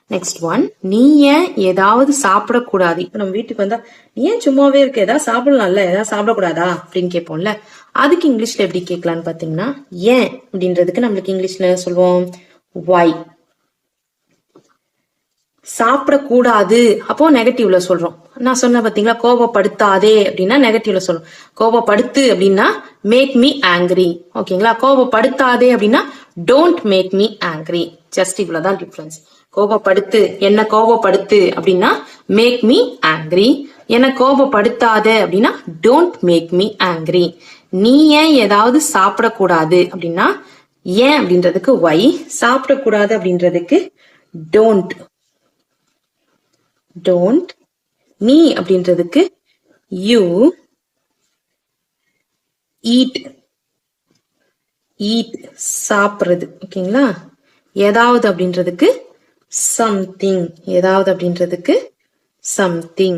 Next one, நீ ஏன் ஏதாவது சாப்பிடக்கூடாது. இப்ப நம்ம வீட்டுக்கு வந்தா நீ ஏன் சும்மாவே இருக்க, ஏதாவது சாப்பிடலாம்ல, ஏதாவது சாப்பிடக்கூடாதா அப்படின்னு கேட்போம்ல. அதுக்கு இங்கிலீஷ்ல எப்படி கேட்கலான்னு பாத்தீங்கன்னா, ஏன் அப்படின்றதுக்கு நம்மளுக்கு இங்கிலீஷ்ல சொல்லுவோம் why. சாப்பிடக்கூடாது அப்போ நெகட்டிவ்ல சொல்றோம். நான் சொன்ன பாத்தீங்களா, கோபப்படுத்தாதே அப்படின்னா நெகட்டிவ்ல சொல்றோம். கோபப்படுத்து அப்படின்னா மேக் மீ ஆங்கிரி. ஓகேங்களா, கோபப்படுத்தாதே அப்படின்னா don't make me angry. Just இவ்வளவுதான் டிஃபரன்ஸ். கோபப்படுத்து, என்ன கோபப்படுத்து அப்படின்னா மேக் மீ ஆங்கிரி. என்ன கோபப்படுத்தாத அப்படின்னா டோன்ட் மேக் மீ ஆங்கிரி. நீ ஏன் ஏதாவது சாப்பிடக்கூடாது அப்படின்னா ஏன் அப்படின்றதுக்கு why, சாப்பிடக்கூடாது அப்படின்றதுக்கு don't. don't. நீ அப்படின்றதுக்கு you. eat. eat சாப்பிடுறது. ஓகேங்களா, ஏதாவது அப்படின்றதுக்கு something. ஏதாவது அப்படின்றதுக்கு something.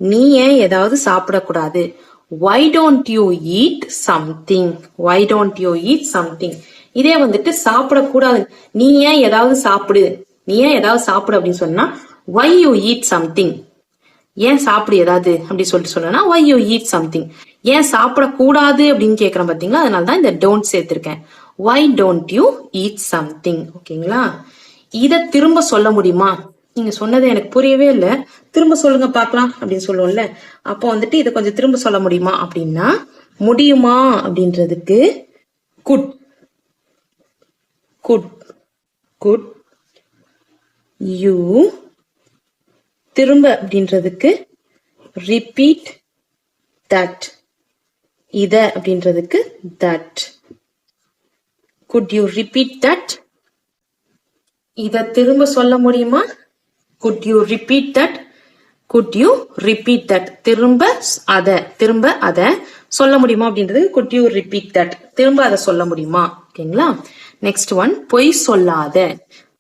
நீ ஏன் ஏதாவது சாப்பிடக்கூடாது, why don't you eat something. why don't you eat something. இதே வந்துட்டு சாப்பிடக்கூடாது, நீ ஏன் ஏதாவது சாப்பிடு, நீ ஏன் ஏதாவது சாப்பிடு அப்படின்னு சொன்னா why you eat something. ஏன் சாப்பிடு ஏதாவது அப்படி சொல்லிட்டு சொன்னா why you eat something. ஏன் சாப்பிடக்கூடாது அப்படின்னு கேட்கறேன் பாத்தீங்களா, அதனாலதான் இந்த don't சேர்த்திருக்கேன். why don't you eat something. ஓகேங்களா, இத திரும்ப சொல்ல முடியுமா, நீங்க சொன்னது எனக்கு புரியவே இல்லை, திரும்ப சொல்லுங்க பார்க்கலாம் அப்படின்னு சொல்லுவோம்ல. அப்போ வந்துட்டு இதை கொஞ்சம் திரும்ப சொல்ல முடியுமா அப்படின்னா முடியுமா அப்படின்றதுக்கு குட். குட். குட். யூ. திரும்ப அப்படின்றதுக்கு ரிப்பீட் தட். இத அப்படின்றதுக்கு that. Good you repeat that. இத திரும்ப சொல்ல முடியுமா, could you repeat that. could you repeat that. திரும்ப அத சொல்ல முடியுமா அப்படின்றது could you repeat that. திரும்ப அத சொல்ல முடியுமா. ஓகேங்களா, நெக்ஸ்ட் ஒன், பொய் சொல்லாத.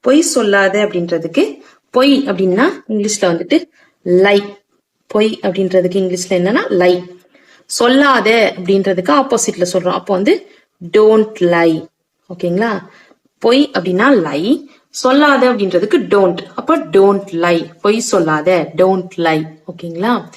பொய் சொல்லாத அப்படின்றதுக்கு பொய் அப்படின்னா இங்கிலீஷ்ல வந்துட்டு லை. பொய் அப்படின்றதுக்கு இங்கிலீஷ்ல என்னன்னா லை. சொல்லாத அப்படின்றதுக்கு ஆப்போசிட்ல சொல்றோம், அப்போ வந்து டோன்ட் லை. ஓகேங்களா, பொய் அப்படின்னா லை, சொல்லாத அப்படின்றதுக்கு டோன்ட், அப்ப டோன்ட் லை. பொய் சொல்லாத, டோன்ட் லை. ஓகேங்களா.